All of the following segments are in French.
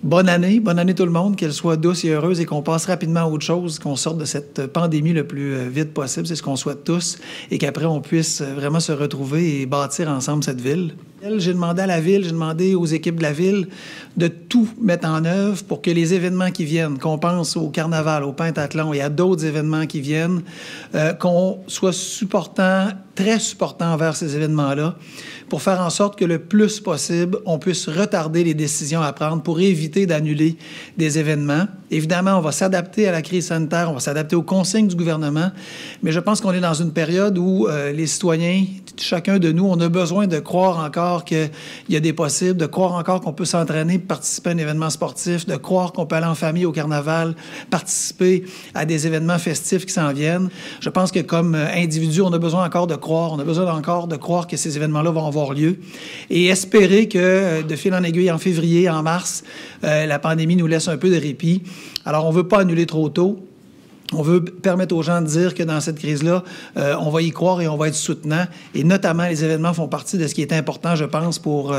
Bonne année tout le monde, qu'elle soit douce et heureuse et qu'on passe rapidement à autre chose, qu'on sorte de cette pandémie le plus vite possible, c'est ce qu'on souhaite tous, et qu'après on puisse vraiment se retrouver et bâtir ensemble cette ville. J'ai demandé à la ville, j'ai demandé aux équipes de la ville de tout mettre en œuvre pour que les événements qui viennent, qu'on pense au carnaval, au pentathlon et à d'autres événements qui viennent, qu'on soit supportant, très supportant envers ces événements-là, pour faire en sorte que le plus possible, on puisse retarder les décisions à prendre pour éviter d'annuler des événements. Évidemment, on va s'adapter à la crise sanitaire, on va s'adapter aux consignes du gouvernement, mais je pense qu'on est dans une période où les citoyens, chacun de nous, on a besoin de croire encore qu'il y a des possibles, de croire encore qu'on peut s'entraîner, participer à un événement sportif, de croire qu'on peut aller en famille au carnaval, participer à des événements festifs qui s'en viennent. Je pense que comme individu, on a besoin encore de croire, on a besoin encore de croire que ces événements-là vont avoir lieu et espérer que de fil en aiguille, en février, en mars, la pandémie nous laisse un peu de répit. Alors, on ne veut pas annuler trop tôt. On veut permettre aux gens de dire que dans cette crise-là, on va y croire et on va être soutenant. Et notamment, les événements font partie de ce qui est important, je pense, pour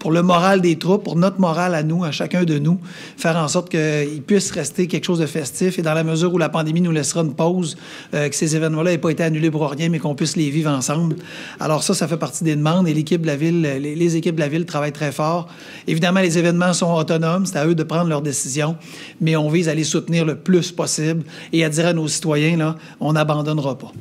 le moral des troupes, pour notre morale à nous, à chacun de nous, faire en sorte qu'il puisse rester quelque chose de festif. Et dans la mesure où la pandémie nous laissera une pause, que ces événements-là n'aient pas été annulés pour rien, mais qu'on puisse les vivre ensemble. Alors ça fait partie des demandes. Et l'équipe de la ville, les équipes de la ville travaillent très fort. Évidemment, les événements sont autonomes. C'est à eux de prendre leurs décisions. Mais on vise à les soutenir le plus possible et à dire à nos citoyens, là, on n'abandonnera pas.